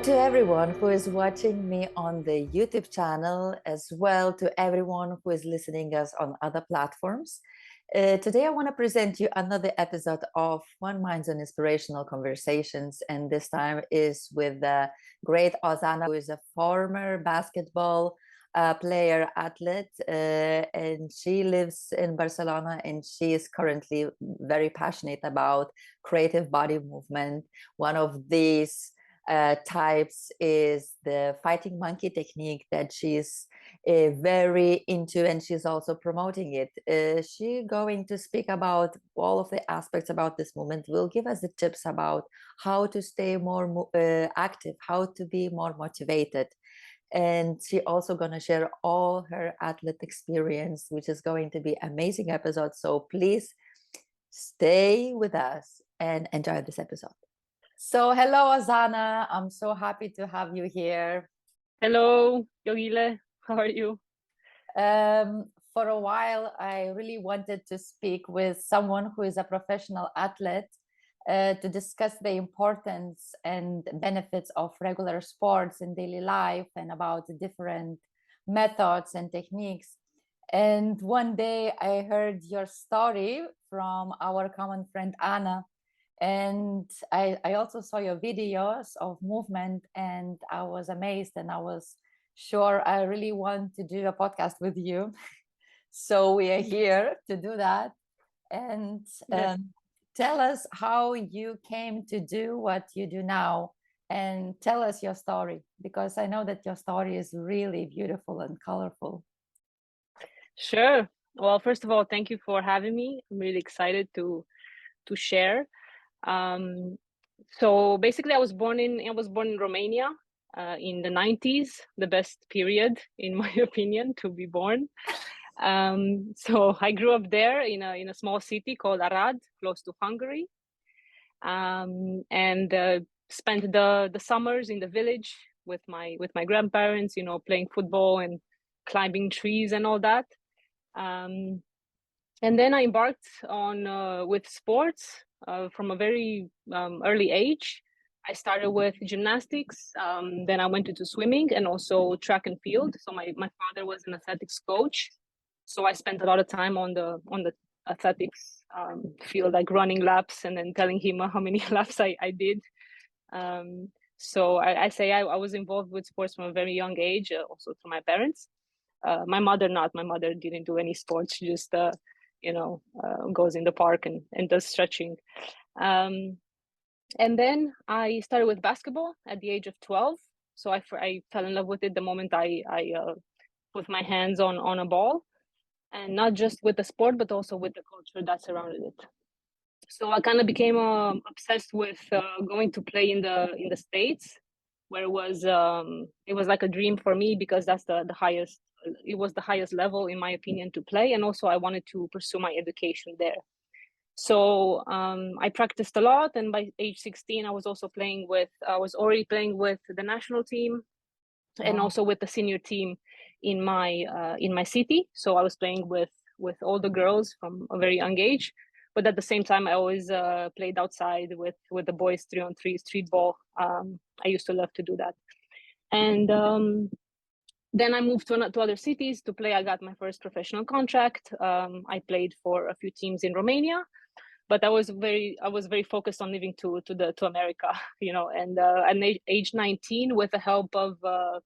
to everyone who is watching me on the YouTube channel, as well to everyone who is listening us on other platforms. Today I want to present you another episode of OneMindZone Inspirational Conversations, and this time is with the great Ozana, who is a former basketball player athlete, and she lives in Barcelona, and she is currently very passionate about creative body movement. One of these types is the fighting monkey technique that she's very into, and she's also promoting it. She's going to speak about all of the aspects about this movement, will give us the tips about how to stay more active, how to be more motivated. And she also going to share all her athlete experience, which is going to be amazing episode. So please stay with us and enjoy this episode. So hello, Ozana. I'm so happy to have you here. Hello, Yogile. How are you? For a while, I really wanted to speak with someone who is a professional athlete to discuss the importance and benefits of regular sports in daily life and about the different methods and techniques. And one day I heard your story from our common friend, Anna. And I also saw your videos of movement, and I was amazed, and I was sure I really want to do a podcast with you. So we are here to do that. And tell us how you came to do what you do now, and tell us your story, because I know that your story is really beautiful and colorful. Sure. Well, first of all, thank you for having me. I'm really excited to share. So basically, I was born in Romania in the 90s, the best period, in my opinion, to be born. So I grew up there in a small city called Arad, close to Hungary, and spent the summers in the village with my grandparents, playing football and climbing trees and all that. And then I embarked on with sports from a very early age. I started with gymnastics, then I went into swimming and also track and field. So my father was an athletics coach, so I spent a lot of time on the athletics field, like running laps and then telling him how many laps I did. So I say I was involved with sports from a very young age, also through my parents. My mother not. My mother didn't do any sports. She just goes in the park and does stretching. And then I started with basketball at the age of 12. So I fell in love with it the moment I put my hands on a ball, and not just with the sport, but also with the culture that surrounded it. So I kind of became obsessed with going to play in the States, where it was like a dream for me, because that's the highest. It was the highest level, in my opinion, to play, and also I wanted to pursue my education there. So I practiced a lot, and by age 16, I was already playing with the national team, and also with the senior team in my city. So I was playing with all the girls from a very young age, but at the same time, I always played outside with the boys, 3-on-3 street ball. I used to love to do that, and then I moved to other cities to play. I got my first professional contract. I played for a few teams in Romania, but I was very focused on moving to America, And at age 19, with the help of a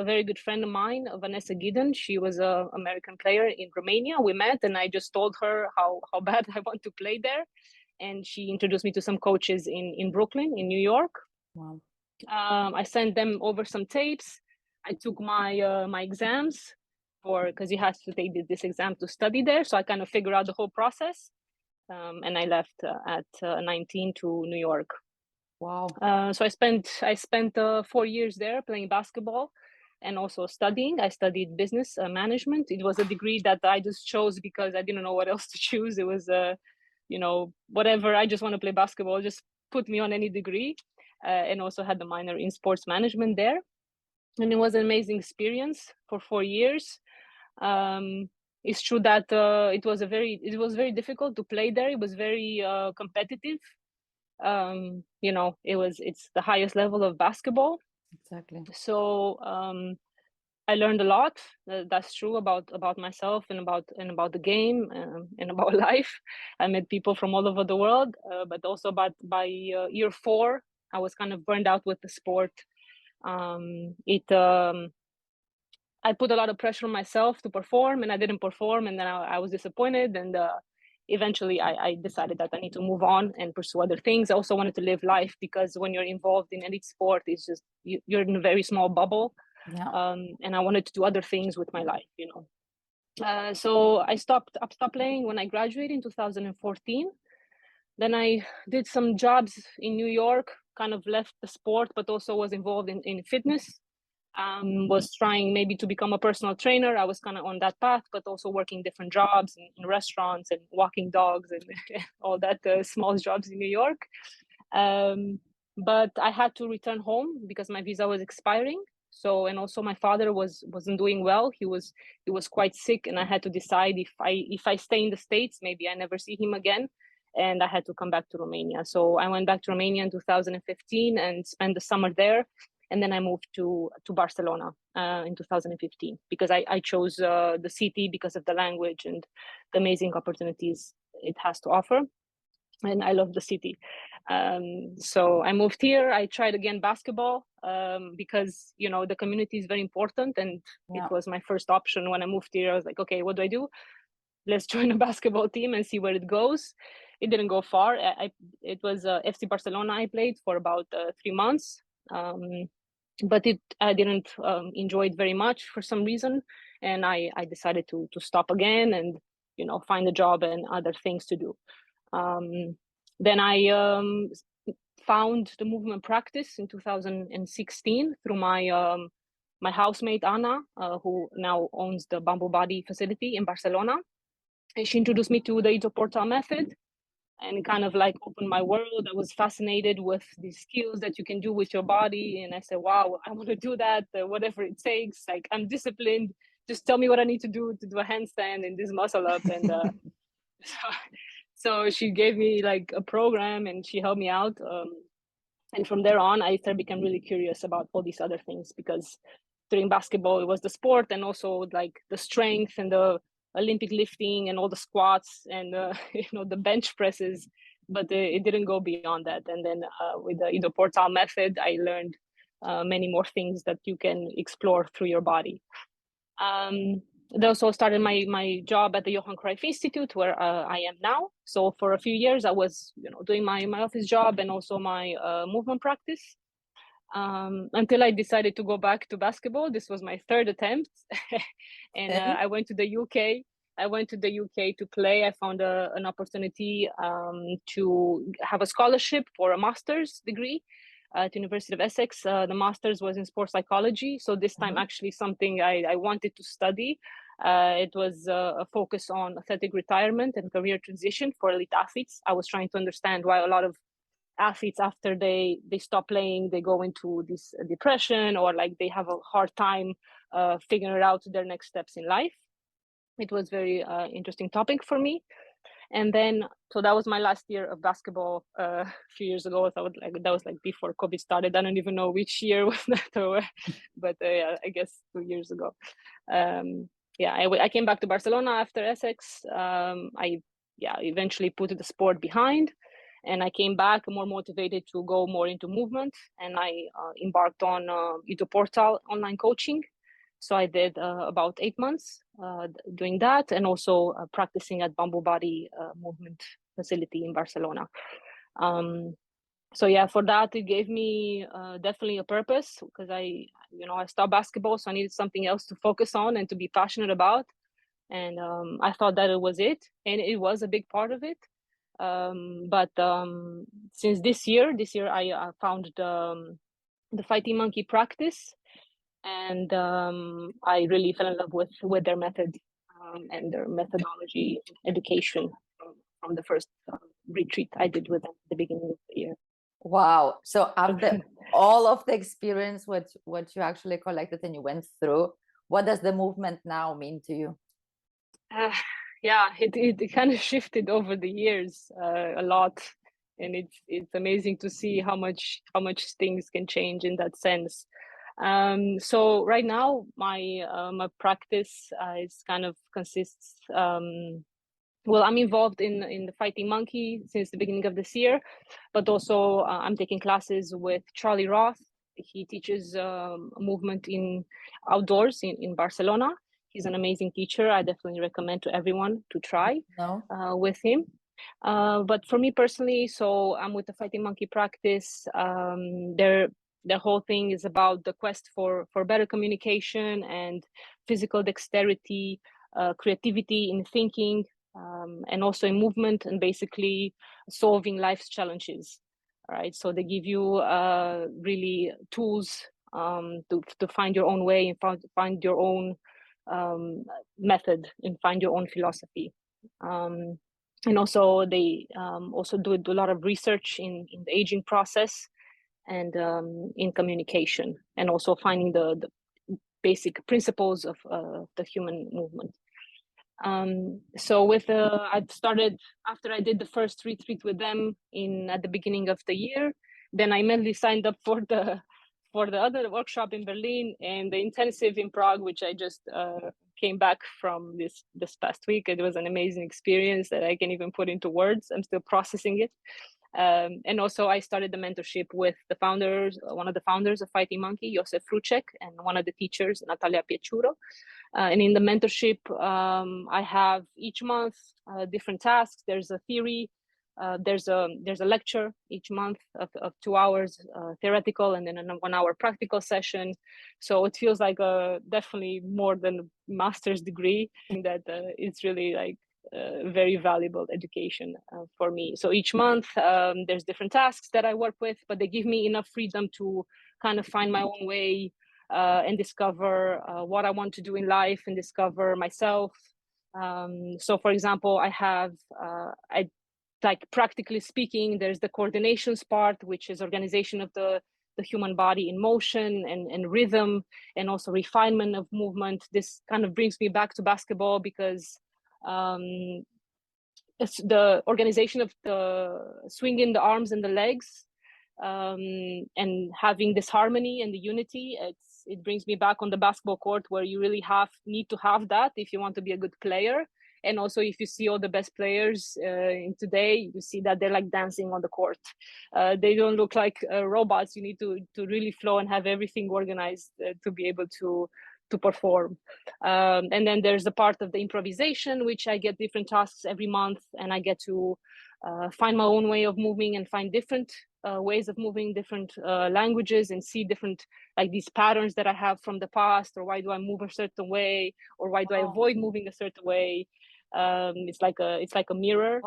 very good friend of mine, Vanessa Gideon, she was an American player in Romania. We met, and I just told her how bad I want to play there, and she introduced me to some coaches in Brooklyn, in New York. Wow. I sent them over some tapes. I took my exams because you have to take this exam to study there. So I kind of figured out the whole process, and I left at 19 to New York. Wow. So I spent 4 years there playing basketball and also studying. I studied business management. It was a degree that I just chose because I didn't know what else to choose. It was whatever. I just want to play basketball. Just put me on any degree, and also had the minor in sports management there. And it was an amazing experience for 4 years. It's true that it was very difficult to play there. It was very competitive. It's the highest level of basketball. Exactly. So I learned a lot. That's true about myself and about the game, and about life. I met people from all over the world, but also by year 4, I was kind of burned out with the sport. It I put a lot of pressure on myself to perform, and I didn't perform, and then I was disappointed. And eventually, I decided that I need to move on and pursue other things. I also wanted to live life, because when you're involved in elite sport, it's just you're in a very small bubble. Yeah. And I wanted to do other things with my life, you know. So I stopped playing when I graduated in 2014. Then I did some jobs in New York, kind of left the sport, but also was involved in fitness. Was trying maybe to become a personal trainer. I was kind of on that path, but also working different jobs in restaurants and walking dogs and all that small jobs in New York. But I had to return home because my visa was expiring. So, and also my father wasn't doing well. He was quite sick, and I had to decide if I stay in the States, maybe I never see him again, and I had to come back to Romania. So I went back to Romania in 2015 and spent the summer there, and then I moved to Barcelona in 2015 because I chose the city because of the language and the amazing opportunities it has to offer, and I love the city. So I moved here. I tried again basketball because the community is very important, and it Yeah. was my first option when I moved here. I was like, okay, what do I do? Let's join a basketball team and see where it goes. It didn't go far. It was FC Barcelona I played for about 3 months, but I didn't enjoy it very much for some reason, and I decided to stop again and find a job and other things to do. Then I found the movement practice in 2016 through my housemate Anna, who now owns the Bamboo Body facility in Barcelona. And she introduced me to the IDO Portal method, and kind of like opened my world. I was fascinated with the skills that you can do with your body, and I said, wow, I want to do that, whatever it takes. Like, I'm disciplined, just tell me what I need to do a handstand and this muscle up. And so she gave me like a program, and she helped me out, and from there on I started becoming really curious about all these other things, because during basketball it was the sport, and also like the strength and the Olympic lifting and all the squats and the bench presses, but it didn't go beyond that. And then with the IDO Portal method, I learned many more things that you can explore through your body. I also started my job at the Johan Cruyff Institute, where I am now. So for a few years, I was doing my office job and also my movement practice, until I decided to go back to basketball. This was my third attempt, and I went to the UK. I went to the UK to play. I found an opportunity to have a scholarship for a master's degree at University of Essex. The master's was in sports psychology. So this time, actually, something I wanted to study. It was a focus on athletic retirement and career transition for elite athletes. I was trying to understand why a lot of athletes, after they stop playing, they go into this depression, or like they have a hard time figuring out their next steps in life. It was very interesting topic for me. And then, so that was my last year of basketball a few years ago. So that was like before COVID started. I don't even know which year was that, but yeah, I guess 2 years ago. I came back to Barcelona after Essex. I eventually put the sport behind, and I came back more motivated to go more into movement, and I embarked on IDO Portal online coaching. So I did about 8 months doing that, and also practicing at Bamboo Body movement facility in Barcelona. So yeah, for that, it gave me definitely a purpose, because I stopped basketball, so I needed something else to focus on and to be passionate about. And I thought that it was it, and it was a big part of it. But since this year I found the Fighting Monkey practice, and I really fell in love with their method and their methodology education from the first retreat I did with them at the beginning of the year. Wow. So after all of the experience, what you actually collected and you went through, what does the movement now mean to you? Yeah, it kind of shifted over the years a lot. and it's amazing to see how much things can change in that sense. So right now my practice is kind of consists. Well, I'm involved in the Fighting Monkey since the beginning of this year, but also I'm taking classes with Charlie Roth. He teaches movement in outdoors in Barcelona. He's an amazing teacher. I definitely recommend to everyone to try with him. But for me personally, so I'm with the Fighting Monkey practice. The whole thing is about the quest for better communication and physical dexterity, creativity in thinking, and also in movement, and basically solving life's challenges. Right, so they give you really tools to find your own way and find your own method and find your own philosophy. And also they also do a lot of research in the aging process and in communication, and also finding the basic principles of the human movement. So with I've started after I did the first retreat with them at the beginning of the year. Then I immediately signed up for the other workshop in Berlin and the intensive in Prague, which I just came back from this past week. It was an amazing experience that I can't even put into words. I'm still processing it. And also I started the mentorship with one of the founders of Fighting Monkey, Josef Frucek, and one of the teachers, Natalia Pieciuro. And in the mentorship, I have each month different tasks. There's a theory, there's a lecture each month of 2 hours theoretical, and then a 1 hour practical session. So it feels like definitely more than a master's degree. That it's really like very valuable education for me. So each month there's different tasks that I work with, but they give me enough freedom to kind of find my own way and discover what I want to do in life and discover myself. So for example, like practically speaking, there's the coordinations part, which is organization of the human body in motion and rhythm, and also refinement of movement. This kind of brings me back to basketball because it's the organization of the swinging the arms and the legs, and having this harmony and the unity. It brings me back on the basketball court, where you really need to have that if you want to be a good player. And also, if you see all the best players in today, you see that they're like dancing on the court. They don't look like robots. You need to really flow and have everything organized to be able to perform. And then there's the part of the improvisation, which I get different tasks every month, and I get to find my own way of moving and find different ways of moving, different languages, and see different like these patterns that I have from the past, or why do I move a certain way, or why do I avoid moving a certain way. It's like a mirror.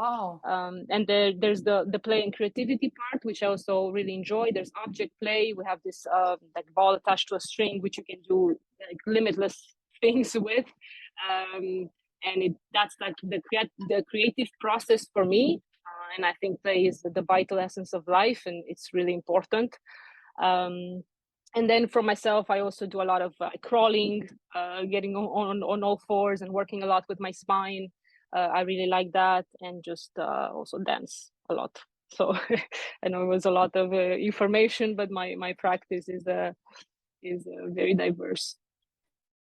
And there's the play and creativity part, which I also really enjoy. There's object play. We have this like ball attached to a string, which you can do like limitless things with, and that's like the creative process for me. And I think play is the vital essence of life, and it's really important. And then for myself, I also do a lot of crawling, getting on all fours and working a lot with my spine. I really like that, and just also dance a lot. So I know it was a lot of information, but my practice is very diverse.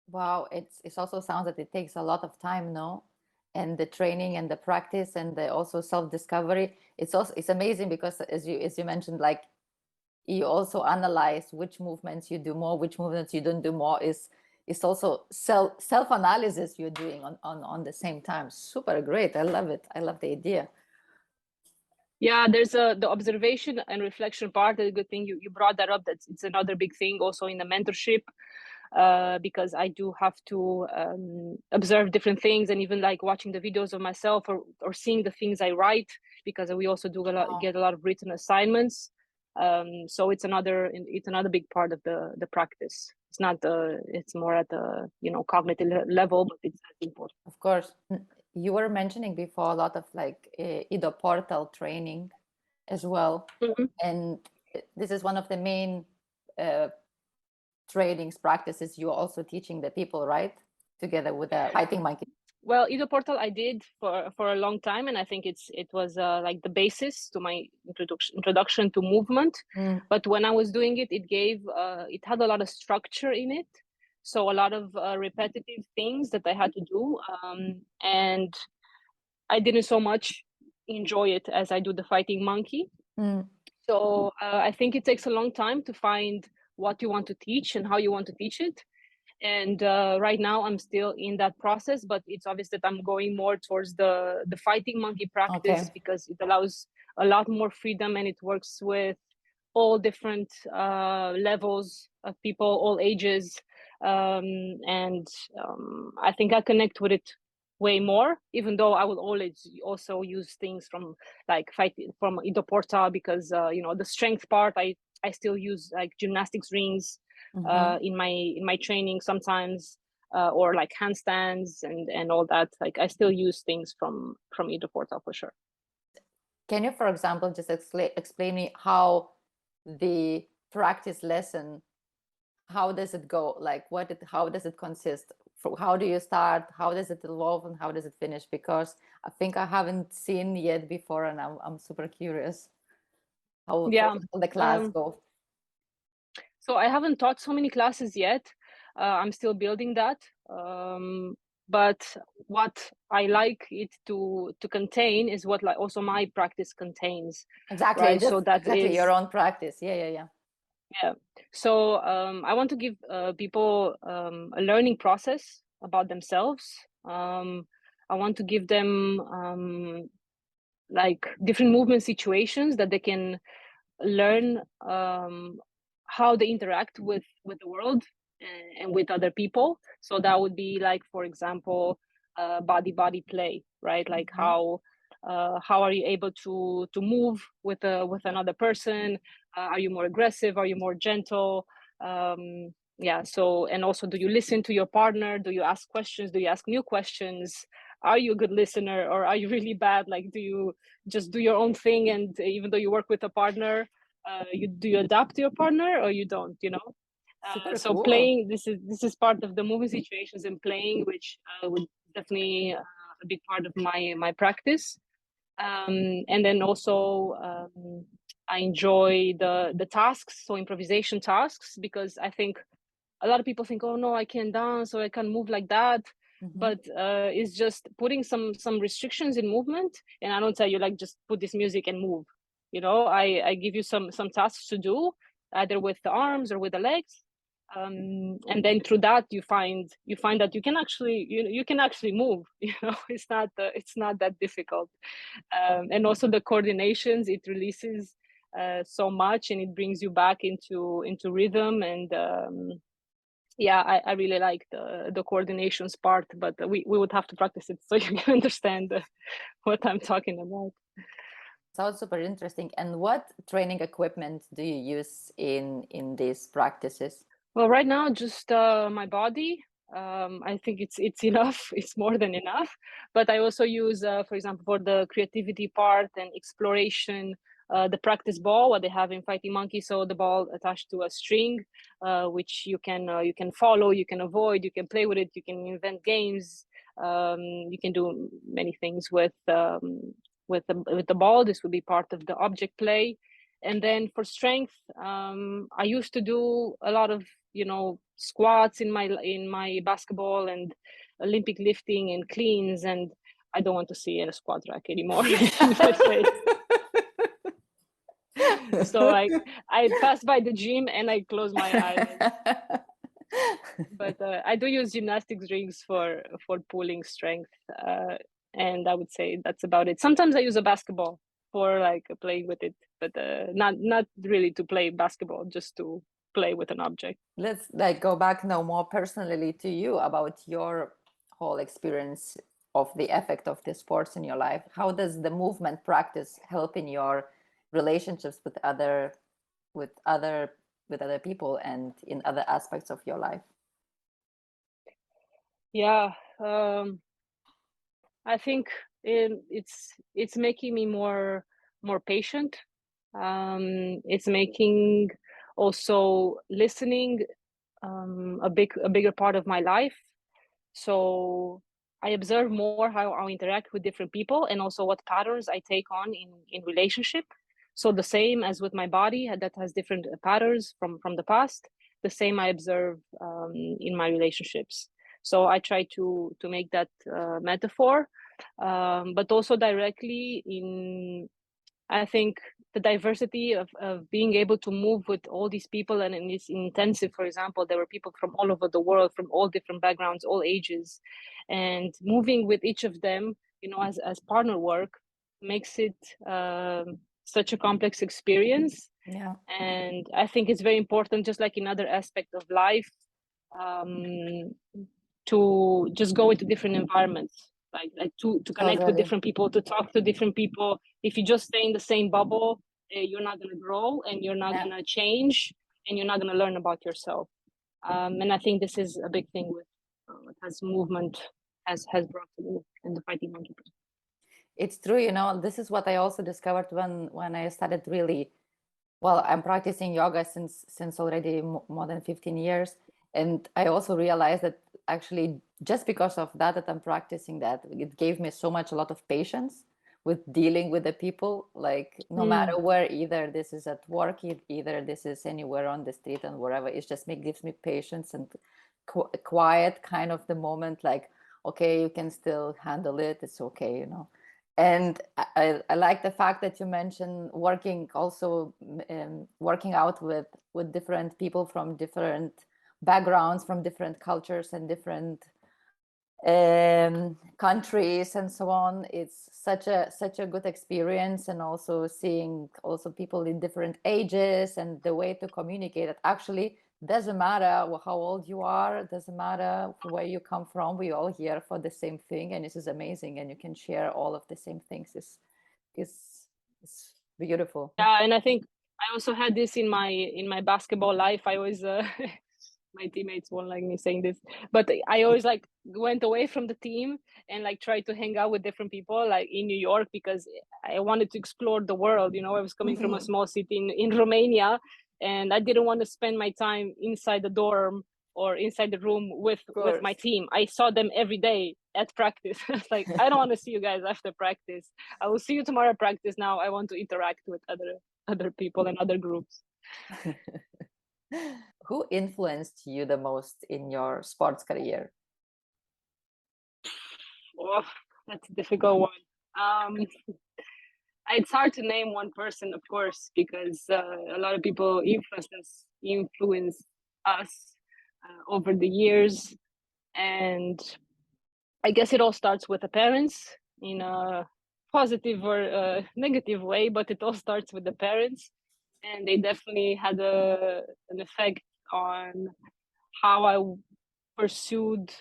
Wow, it also sounds that it takes a lot of time, no? And the training and the practice and the also self-discovery. It's amazing because as you mentioned, like you also analyze which movements you do more, which movements you don't do more. It's also self-analysis you're doing on the same time. Super great. I love it. I love the idea. Yeah, there's the observation and reflection part. A good thing you brought that up. It's another big thing also in the mentorship, because I do have to observe different things, and even like watching the videos of myself or seeing the things I write, because we also get a lot of written assignments. So it's another big part of the practice. It's more at the cognitive level, but it's important. Of course. You were mentioning before a lot of like IDO Portal training as well. Mm-hmm. And this is one of the main trainings practices you're also teaching the people, right? Together with the Fighting Monkey. Well, IDO Portal I did for a long time, and I think it was like the basis to my introduction to movement. Mm. But when I was doing it, it had a lot of structure in it, so a lot of repetitive things that I had to do, and I didn't so much enjoy it as I do the fighting monkey. Mm. So I think it takes a long time to find what you want to teach and how you want to teach it. And right now I'm still in that process, but it's obvious that I'm going more towards the fighting monkey practice, Okay. because it allows a lot more freedom, and it works with all different levels of people, all ages, and I think I connect with it way more, even though I will always also use things from like fight from Ido Porta, because the strength part, I still use like gymnastics rings Mm-hmm. in my training sometimes, or like handstands and all that. Like I still use things from Ido Porta for sure. Can you, for example, just explain me how the practice lesson, how does it go? Like how does it consist? How do you start? How does it evolve and how does it finish? Because I think I haven't seen yet before and I'm super curious how, for Yeah. example, the class Um, go. so I haven't taught so many classes yet. I'm still building that. But what I like it to contain is what like also my practice contains, Exactly, right? just So that exactly your is, own practice. Yeah, yeah, yeah. yeah. So I want to give people a learning process about themselves. I want to give them like different movement situations that they can learn how they interact with the world and with other people. So that would be like, for example, body play, right? Like Mm-hmm. how are you able to move with another person? Are you more aggressive? Are you more gentle? Yeah. So, and also, do you listen to your partner? Do you ask questions? Do you ask new questions? Are you a good listener, or are you really bad? Like, do you just do your own thing, and even though you work with a partner, you adapt to your partner, or you don't, Super so cool. playing, this is part of the moving situations, and playing, which would definitely a big part of my practice. And then also I enjoy the tasks, so improvisation tasks, because I think a lot of people think, oh no, I can't dance or I can't move like that. Mm-hmm. But it's just putting some restrictions in movement, and I don't tell you like just put this music and move. I give you some tasks to do, either with the arms or with the legs, and then through that you find that you can actually move. It's not that difficult. And also the coordinations, it releases so much, and it brings you back into rhythm. And yeah, I really like the coordinations part, but we would have to practice it so you can understand what I'm talking about. Sounds super interesting. And what training equipment do you use in these practices? Well, right now, just my body. I think it's enough. It's more than enough. But I also use, for example, for the creativity part and exploration, the practice ball, what they have in Fighting Monkey. So the ball attached to a string, which you can follow, you can avoid, you can play with it, you can invent games. You can do many things with the ball. This would be part of the object play. And then for strength, I used to do a lot of squats in my basketball, and Olympic lifting and cleans, and I don't want to see a squat rack anymore in my face. So I pass by the gym and I close my eyelids. But I do use gymnastics rings for pulling strength, and I would say that's about it. Sometimes I use a basketball for like playing with it, but not really to play basketball, just to play with an object. Let's like go back now more personally to you about your whole experience of the effect of the sports in your life. How does the movement practice help in your relationships with other with other people and in other aspects of your life? Yeah, I think it's making me more patient. It's making also listening a bigger part of my life. So I observe more how I interact with different people, and also what patterns I take on in relationship. So the same as with my body that has different patterns from the past, the same I observe in my relationships. So I try to make that metaphor, but also directly in, I think, the diversity of being able to move with all these people. And in this intensive, for example, there were people from all over the world, from all different backgrounds, all ages, and moving with each of them, as partner work makes it such a complex experience. Yeah. And I think it's very important, just like in other aspects of life, um, to just go into different environments, like to connect with Totally. different people, to talk to different people. If you just stay in the same bubble, you're not going to grow, and you're not Yeah. going to change, and you're not going to learn about yourself. And I think this is a big thing with what has movement has brought to me in the fighting monkey. It's true, this is what I also discovered when I started really, well, I'm practicing yoga since already more than 15 years. And I also realized that actually just because of that I'm practicing that, it gave me a lot of patience with dealing with the people, like no matter where, either this is at work, either this is anywhere on the street and wherever, it just gives me patience and quiet kind of the moment, like, okay, you can still handle it, it's okay. And I like the fact that you mentioned working also, working out with different people from different backgrounds, from different cultures and different countries and so on. It's such a good experience, and also seeing also people in different ages, and the way to communicate it actually doesn't matter how old you are, doesn't matter where you come from, we all here for the same thing, and this is amazing, and you can share all of the same things. Is beautiful. Yeah, and I think I also had this in my basketball life. I always my teammates won't like me saying this, but I always like went away from the team and like tried to hang out with different people like in New York, because I wanted to explore the world. I was coming from a small city in Romania, and I didn't want to spend my time inside the dorm or inside the room with my team. I saw them every day at practice. It's like, I don't want to see you guys after practice. I will see you tomorrow at practice. Now I want to interact with other people and other groups. Who influenced you the most in your sports career? Oh, that's a difficult one. It's hard to name one person, of course, because a lot of people influence us over the years. And I guess it all starts with the parents in a positive or negative way, but it all starts with the parents. And they definitely had an effect on how I pursued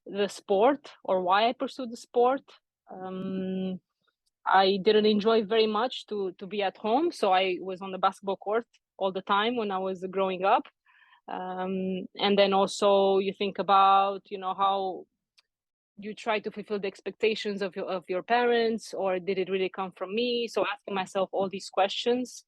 the sport, or why I pursued the sport. I didn't enjoy very much to be at home, so I was on the basketball court all the time when I was growing up. And then also you think about, how you try to fulfill the expectations of your parents, or did it really come from me? So asking myself all these questions.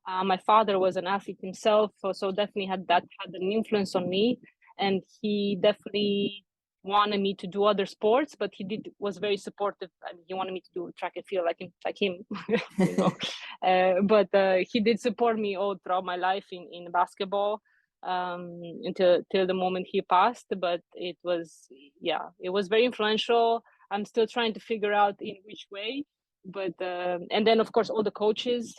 My father was an athlete himself, so definitely had an influence on me, and he definitely wanted me to do other sports, but was very supportive. I mean, he wanted me to do track and field like him, but he did support me all throughout my life in basketball, until till the moment he passed. But it was very influential. I'm still trying to figure out in which way, but and then of course all the coaches,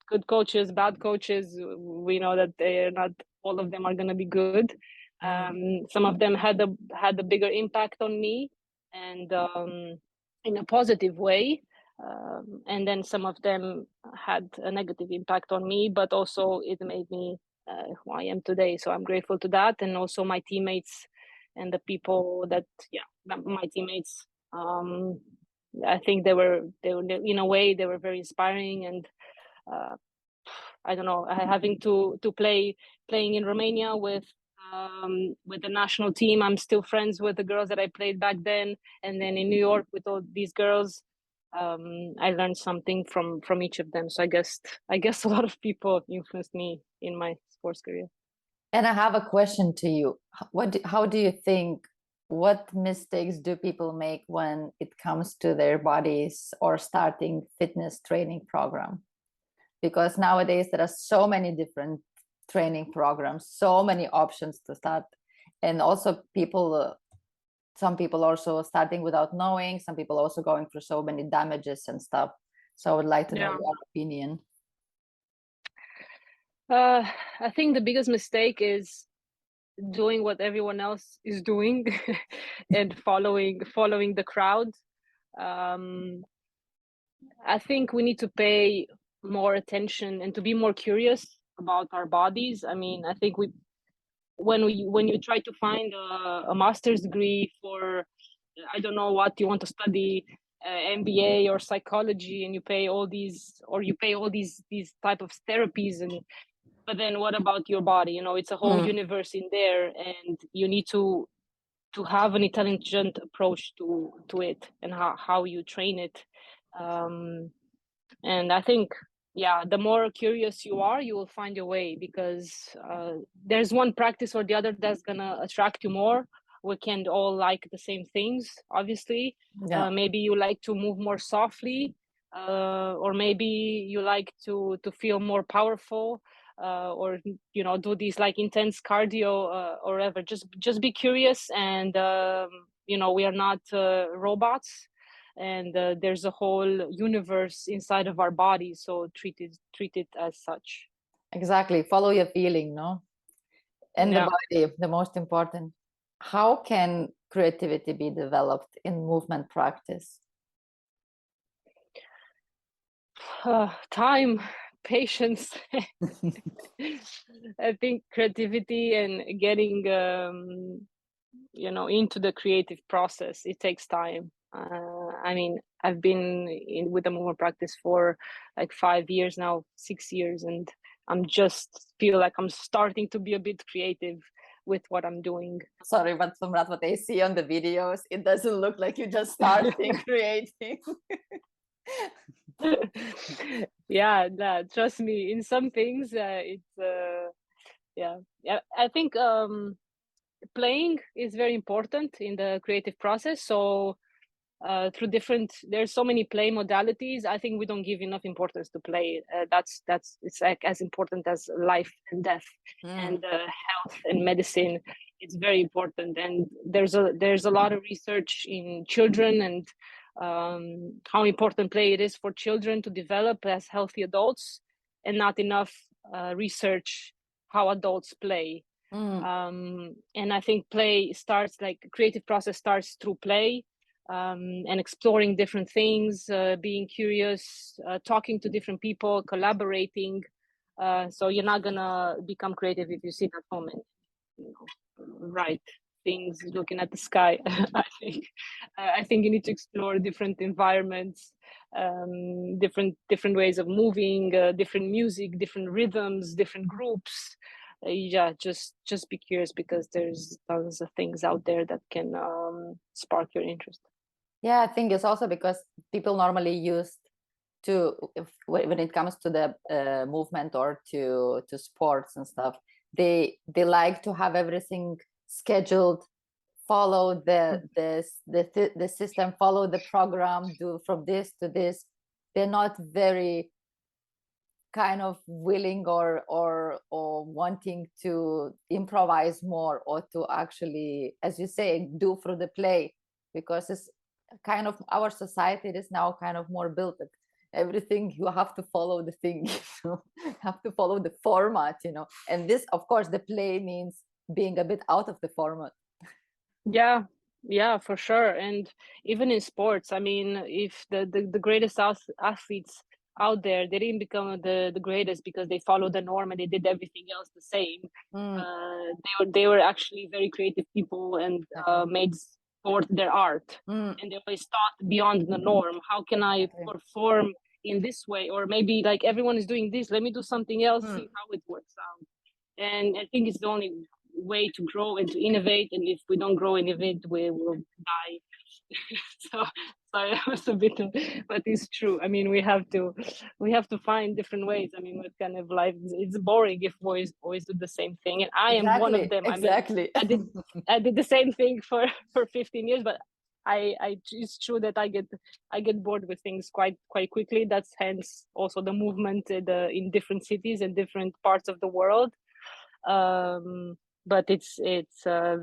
good coaches, bad coaches, we know that they're not all of them are going to be good. Some of them had a bigger impact on me, and in a positive way, and then some of them had a negative impact on me, but also it made me who I am today. So I'm grateful to that, and also my teammates and the people my teammates. I think they were in a way they were very inspiring, and I don't know, having to playing in Romania with the national team. I'm still friends with the girls that I played back then, and then in New York with all these girls, I learned something from each of them. So I guess a lot of people influenced me in my sports career. And I have a question to you. How do you think what mistakes do people make when it comes to their bodies or starting fitness training program? Because nowadays there are so many different training programs, so many options to start, and also people, some people also starting without knowing, some people also going through so many damages and stuff. So I would like to know your opinion. I think the biggest mistake is doing what everyone else is doing and following the crowd. I think we need to pay more attention and to be more curious about our bodies. I mean, I think when you try to find a master's degree for, I don't know what you want to study, MBA or psychology, and you pay all these type of therapies, and but then what about your body? You know, it's a whole universe in there, and you need to have an intelligent approach to it and how you train it. And I think, yeah, the more curious you are, you will find your way, because there's one practice or the other that's gonna attract you more. We can't all like the same things, obviously. Maybe you like to move more softly, or maybe you like to feel more powerful, or you know, do these like intense cardio, or whatever. Just be curious, and you know, we are not robots, and there's a whole universe inside of our body, so treat it as such. Exactly, follow your feeling, no? And the body, the most important. How can creativity be developed in movement practice? Time, patience. I think creativity and getting you know, into the creative process, it takes time. I mean, I've been with the movement practice for like 5 years now, 6 years, and I'm just feel like I'm starting to be a bit creative with what I'm doing. Sorry, but from what they see on the videos, it doesn't look like you just starting creating. Yeah, trust me, in some things it's yeah, I think playing is very important in the creative process. So through there's so many play modalities. I think we don't give enough importance to play. That's it's like as important as life and death, and health and medicine. It's very important, and there's a lot of research in children, and how important play it is for children to develop as healthy adults, and not enough research how adults play. And I think play starts, like creative process starts through play, and exploring different things, being curious, talking to different people, collaborating. So you're not gonna become creative if you sit at home and, you know, write things looking at the sky. I think you need to explore different environments, different ways of moving, different music, different rhythms, different groups. Yeah, just be curious, because there's tons of things out there that can spark your interest. Yeah, I think it's also because people normally used to, when it comes to the movement or to sports and stuff, they like to have everything scheduled, follow the system, follow the program, do from this to this. They're not very kind of willing or wanting to improvise more, or to actually, as you say, do through the play, because it's kind of, our society is now kind of more built that everything you have to follow the thing, have to follow the format, and this, of course, the play means being a bit out of the format. Yeah, for sure. And even in sports, I mean, if the greatest athletes out there, they didn't become the greatest because they followed the norm and they did everything else the same. They were actually very creative people, and made sport their art. And they always thought beyond the norm. How can I perform in this way? Or maybe like everyone is doing this, let me do something else, see how it works out. And I think it's the only way to grow and to innovate. And if we don't grow and innovate, we will die. So Sorry, I was a bit, but it's true. I mean, we have to find different ways. I mean, what kind of life? It's boring if we always do the same thing, and I am one of Exactly, them. I mean, exactly. I did the same thing for 15 years, but it's true that I get bored with things quite quickly. That's hence also the movement in different cities and different parts of the world. But it's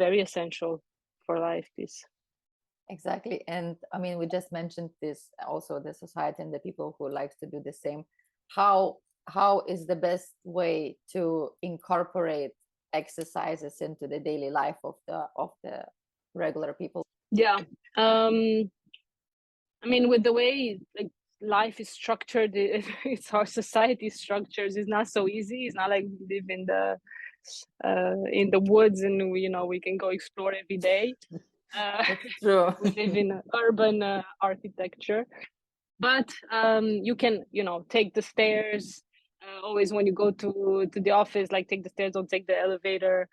very essential for life. This. Exactly. And I mean, we just mentioned this also, the society and the people who likes to do the same. How is the best way to incorporate exercises into the daily life of the regular people? Yeah. I mean, with the way like life is structured, it's our society structures is not so easy. It's not like we live in the woods and we can go explore every day. That's true. We live in urban architecture, but you can take the stairs. Always when you go to the office, like take the stairs, don't take the elevator.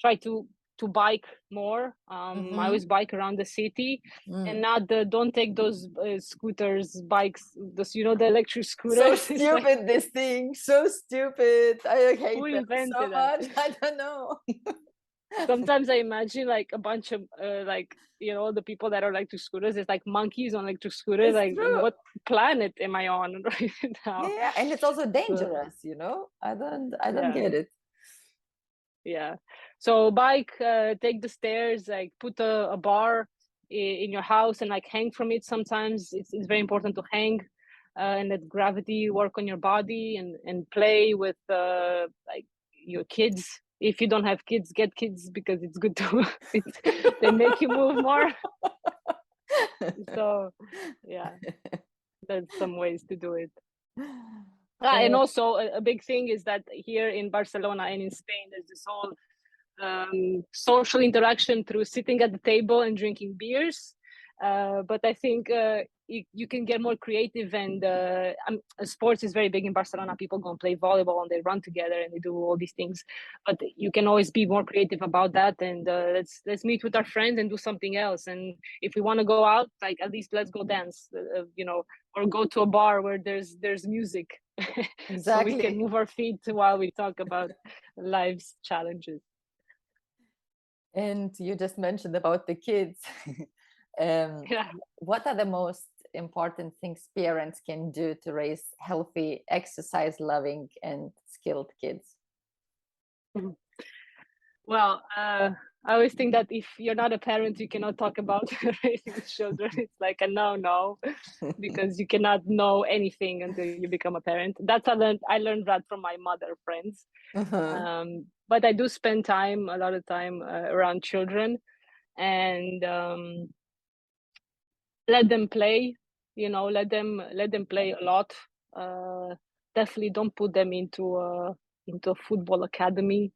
Try to bike more. I always bike around the city, and not don't take those scooters, bikes. Those the electric So scooters. stupid, this thing. So stupid. I hate Who them so invented that? much. I don't know. Sometimes I imagine like a bunch of like the people that are electric scooters. It's like monkeys on electric scooters. It's Like, true. what planet am I on right now? Yeah, and it's also So, dangerous, I don't yeah. get it. Yeah. So bike, take the stairs, like put a bar in your house and like hang from it. Sometimes it's very important to hang and let gravity work on your body and play with like your kids. If you don't have kids, get kids because it's good to they make you move more. So yeah, there's some ways to do it. And also a big thing is that here in Barcelona and in Spain, there's this whole social interaction through sitting at the table and drinking beers. But I think you can get more creative, and sports is very big in Barcelona. People go and play volleyball and they run together and they do all these things. But you can always be more creative about that, and let's meet with our friends and do something else. And if we want to go out, like at least let's go dance, or go to a bar where there's music, so we can Exactly. move our feet while we talk about life's challenges. And you just mentioned about the kids. Yeah. What are the most important things parents can do to raise healthy, exercise loving, and skilled kids? Well, I always think that if you're not a parent, you cannot talk about raising children. It's like a no, because you cannot know anything until you become a parent. That's I learned that from my mother friends. But I do spend a lot of time around children, and let them play. Let them play a lot. Definitely don't put them into a football academy.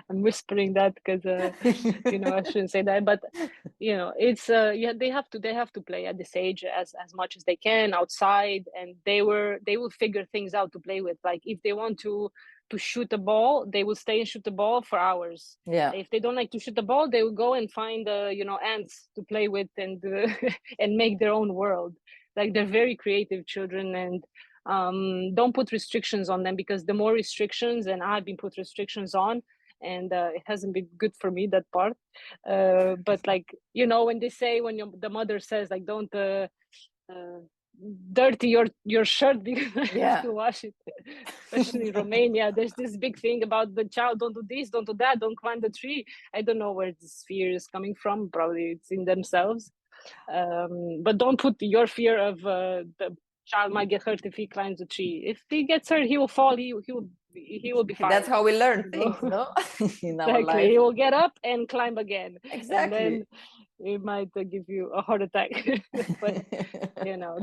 I'm whispering that because I shouldn't say that, but it's they have to play at this age as much as they can outside, and they will figure things out to play with. Like if they want to shoot a ball, they will stay and shoot the ball for hours. Yeah. If they don't like to shoot the ball, they will go and find ants to play with and and make their own world. Like they're very creative children, and don't put restrictions on them, because the more restrictions, and I've been put restrictions on, and it hasn't been good for me, that part. But like when they say, when the mother says like don't dirty your shirt because I have to wash it, especially in Romania. There's this big thing about the child, don't do this, don't do that, don't climb the tree. I don't know where this fear is coming from. Probably it's in themselves. But don't put your fear of the child might get hurt if he climbs a tree. If he gets hurt, he will fall. He will be fine. That's how we learn things, no? In our Exactly. life. He will get up and climb again. Exactly. And then it might give you a heart attack. But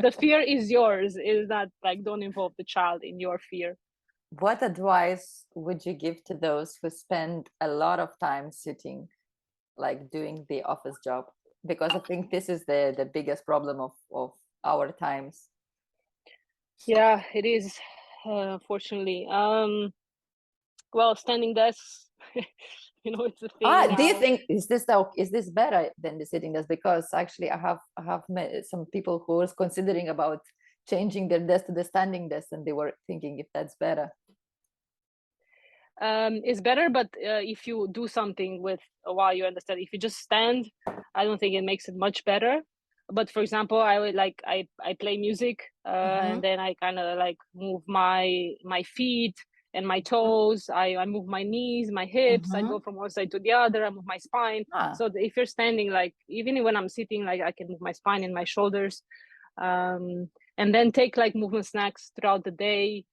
the fear is yours. Is not like, don't involve the child in your fear. What advice would you give to those who spend a lot of time sitting, like doing the office job? Because I think this is the biggest problem of our times. Yeah, it is, fortunately. Well, standing desks, it's a thing now. Do you think is this better than the sitting desk? Because actually I have met some people who was considering about changing their desk to the standing desk, and they were thinking if that's better. It's better, but if you do something with while you understand, if you just stand, I don't think it makes it much better. But for example, I would like I play music, and then I kind of like move my feet and my toes. I move my knees, my hips. I go from one side to the other. I move my spine. So if you're standing, like even when I'm sitting, like I can move my spine and my shoulders, and then take like movement snacks throughout the day.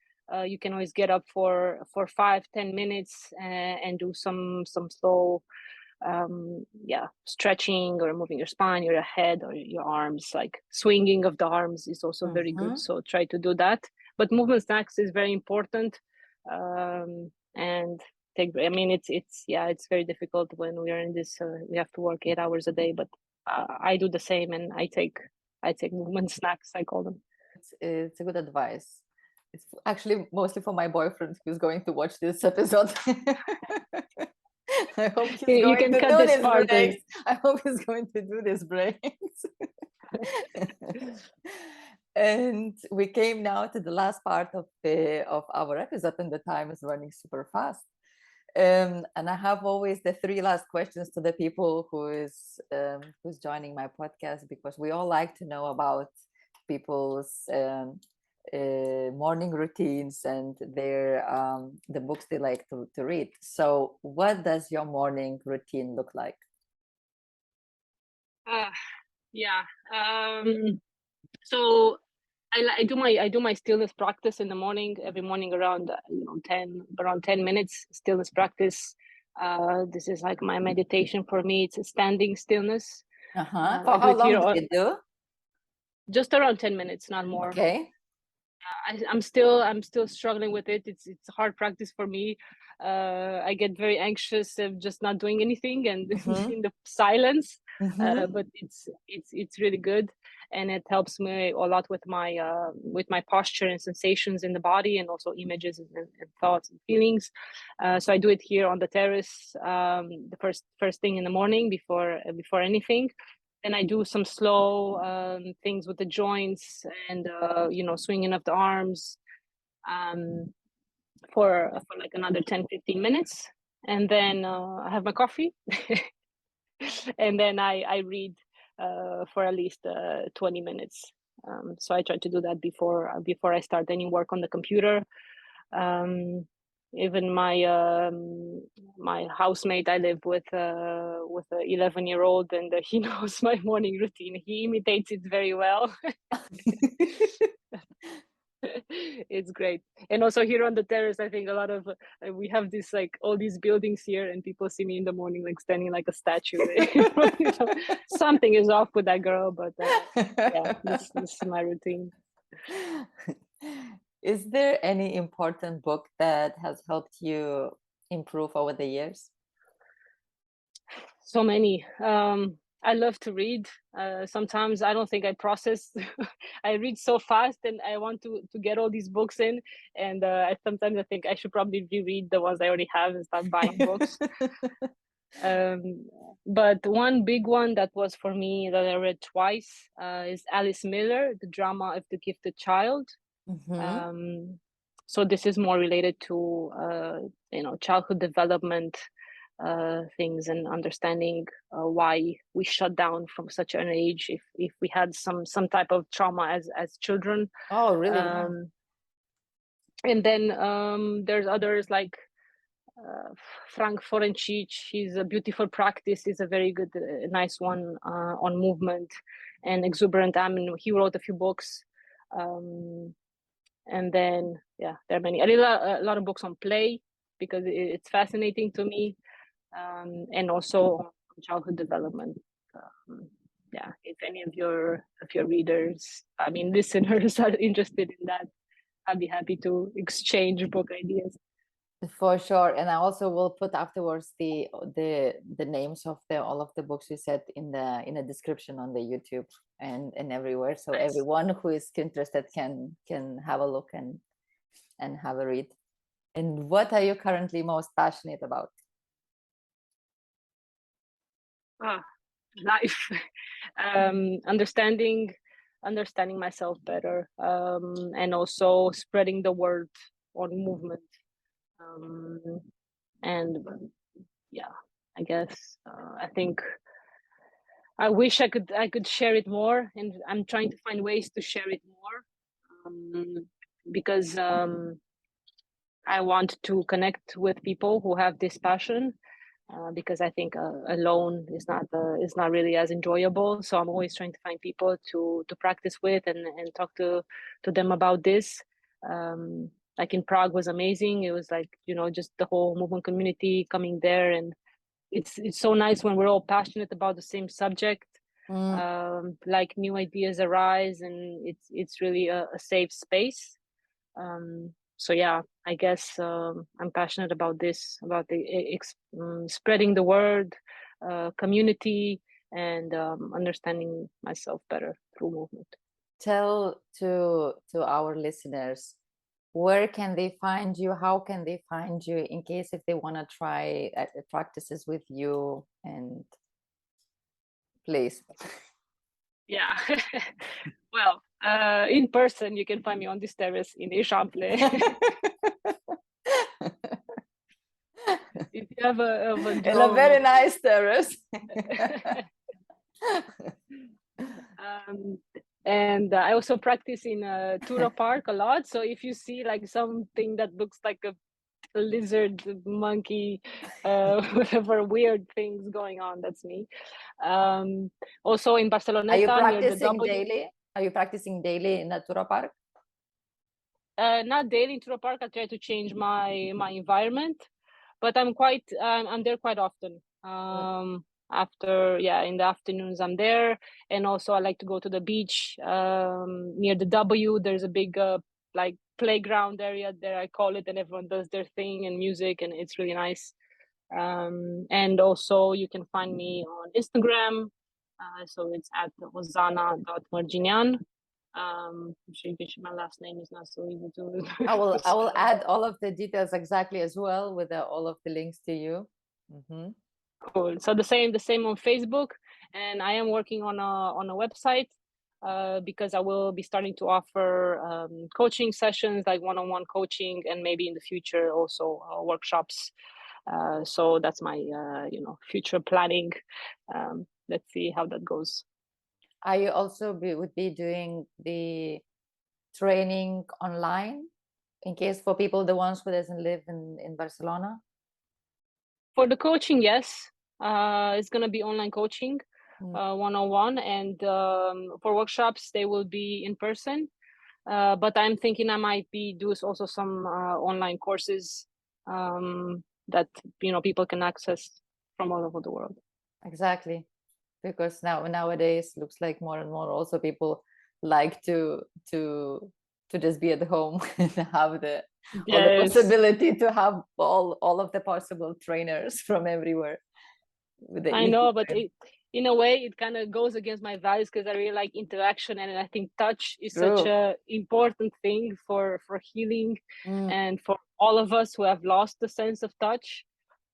You can always get up for 5-10 minutes and do some slow stretching or moving your spine, your head, or your arms. Like swinging of the arms is also very good, so try to do that. But movement snacks is very important. And it's very difficult when we are in this we have to work 8 hours a day, but I do the same, and I take movement snacks, I call them. It's a good advice. It's actually mostly for my boyfriend who's going to watch this episode. I hope he's going to do this breaks. I hope he's going to do this breaks. And we came now to the last part of our episode, and the time is running super fast. And I have always the 3 last questions to the people who's joining my podcast, because we all like to know about people's morning routines and their the books they like to read. So what does your morning routine look like? So I do my stillness practice in the morning, every morning around 10 minutes stillness practice. This is like my meditation for me. It's a standing stillness. For how long do you do? Just around 10 minutes, not more. Okay. I'm still struggling with it. It's a hard practice for me. I get very anxious of just not doing anything and in the silence. But it's really good, and it helps me a lot with my posture and sensations in the body, and also images and thoughts and feelings. So I do it here on the terrace, the first thing in the morning before anything. And I do some slow things with the joints and swinging of the arms for like another 10-15 minutes, and then I have my coffee. And then I read for at least 20 minutes. So I try to do that before I start any work on the computer. Even my housemate, I live with a 11-year-old, and he knows my morning routine. He imitates it very well. It's great. And also here on the terrace, I think a lot of we have this like all these buildings here, and people see me in the morning like standing like a statue. Something is off with that girl, but this is my routine. Is there any important book that has helped you improve over the years? So many. I love to read. Sometimes I don't think I process. I read so fast, and I want to get all these books in. And sometimes I think I should probably reread the ones I already have and start buying books. But one big one that was for me that I read twice is Alice Miller, The Drama of the Gifted Child. So this is more related to childhood development things, and understanding why we shut down from such an age if we had some type of trauma as children. Oh, really? And then there's others like Frank Forencich. He's a Beautiful Practice is a very good nice one on movement and exuberant. I mean, he wrote a few books. And then there are many. I read a lot of books on play because it's fascinating to me. And also on childhood development. If any of your readers, I mean listeners, are interested in that, I'd be happy to exchange book ideas. For sure. And I also will put afterwards the names of all of the books you said in the description on the YouTube and everywhere, so nice. Everyone who is interested can have a look and have a read. And what are you currently most passionate about? life. Understanding myself better, and also spreading the word on movement. And yeah, I guess I think I wish I could share it more, and I'm trying to find ways to share it more, because I want to connect with people who have this passion, because I think alone is not really as enjoyable. So I'm always trying to find people to practice with and talk to them about this. Like in Prague was amazing. It was like, just the whole movement community coming there, and it's so nice when we're all passionate about the same subject. Like new ideas arise, and it's really a safe space. So yeah, I guess I'm passionate about this, about the spreading the word, community, and understanding myself better through movement. Tell to our listeners, where can they find you? How can they find you in case if they want to try practices with you? And please. Yeah. Well, in person, you can find me on this terrace in Eixample. If you have a drone, in a very nice terrace. And I also practice in Tura Park a lot. So if you see like something that looks like a lizard, monkey, whatever weird things going on, that's me. Also in Barcelona, Are you near the practicing W. daily? Are you practicing daily in Natura Park? Not daily in Tura Park. I try to change my environment, but I'm there quite often. In the afternoons I'm there, and also I like to go to the beach near the W. There's a big like playground area there, I call it, and everyone does their thing and music, and it's really nice. And also you can find me on Instagram, so it's at Ozana.Marginean. I'm sure you can see my last name is not so easy to. I will add all of the details exactly as well with all of the links to you. Cool. So the same on Facebook, and I am working on a website because I will be starting to offer coaching sessions, like one-on-one coaching, and maybe in the future also workshops. So that's my future planning. Let's see how that goes. Are you also would be doing the training online in case for people, the ones who doesn't live in Barcelona? For the coaching, yes. It's going to be online coaching, one-on-one, and for workshops, they will be in person. But I'm thinking I might do also some online courses that people can access from all over the world. Exactly, because nowadays looks like more and more also people like to just be at home and have the possibility to have all of the possible trainers from everywhere. I know, but in a way it kind of goes against my values, because I really like interaction, and I think touch is such a important thing for healing and for all of us who have lost the sense of touch.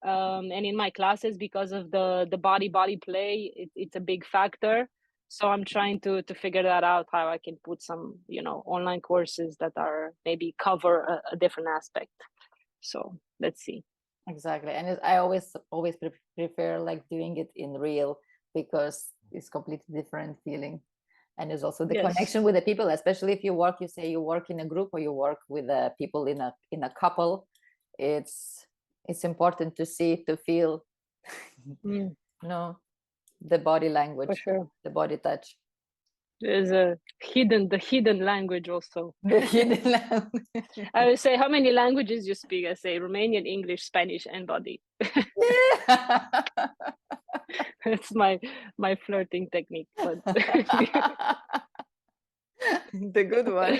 And in my classes, because of the body play, it's a big factor. So I'm trying to figure that out, how I can put some online courses that are maybe cover a different aspect. So let's see. Exactly. And I always prefer like doing it in real, because it's completely different feeling. And there's also the connection with the people, especially if you say you work in a group or you work with people in a couple. It's important to see, to feel, the body language, for sure, the body touch. There's the hidden language also. The hidden language. I would say, how many languages you speak? I say Romanian, English, Spanish, and body. That's my flirting technique. But the good one.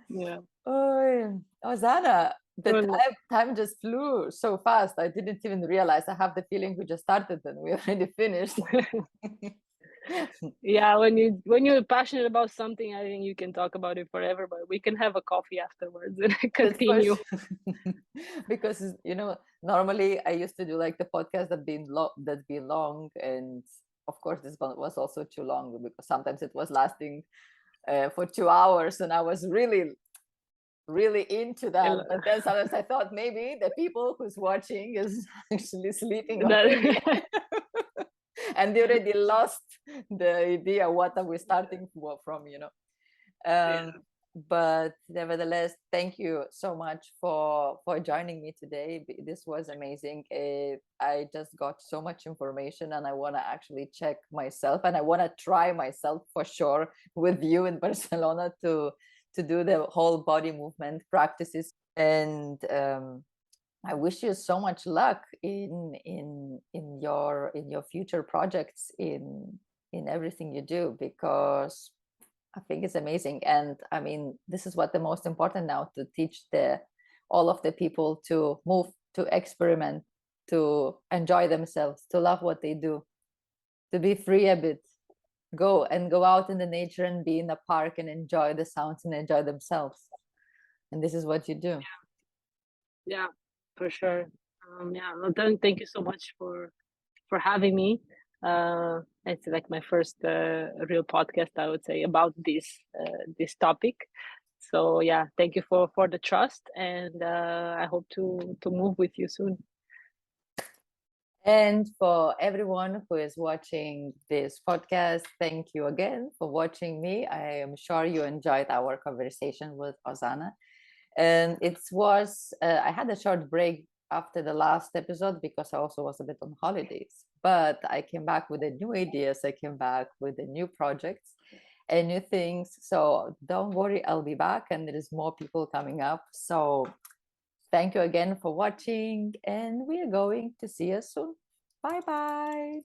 Yeah. Oh, Ozana, the time just flew so fast. I didn't even realize. I have the feeling we just started and we already finished. Yeah, when you're passionate about something, I think you can talk about it forever, but we can have a coffee afterwards and That's for continue. sure. Because normally I used to do like the podcast that been long, and of course this one was also too long because sometimes it was lasting for 2 hours, and I was really into that. But then sometimes I thought maybe the people who's watching is actually sleeping already. And they already lost the idea what are we starting from. Yeah. But nevertheless, thank you so much for joining me today. This was amazing. I just got so much information, and I want to actually check myself, and I want to try myself for sure with you in Barcelona to do the whole body movement practices. And I wish you so much luck in your future projects, in everything you do, because I think it's amazing. And I mean, this is what the most important now, to teach all of the people to move, to experiment, to enjoy themselves, to love what they do, to be free a bit, go out in the nature and be in a park and enjoy the sounds and enjoy themselves. And this is what you do. Yeah, for sure. Yeah, well, then thank you so much for having me. It's like my first real podcast, I would say, about this topic. So yeah, thank you for the trust, and I hope to move with you soon. And for everyone who is watching this podcast, thank you again for watching me. I am sure you enjoyed our conversation with Ozana. And I had a short break after the last episode because I also was a bit on holidays. But I came back with the new ideas, I came back with the new projects and new things. So don't worry, I'll be back, and there is more people coming up. So thank you again for watching, and we are going to see you soon. Bye bye.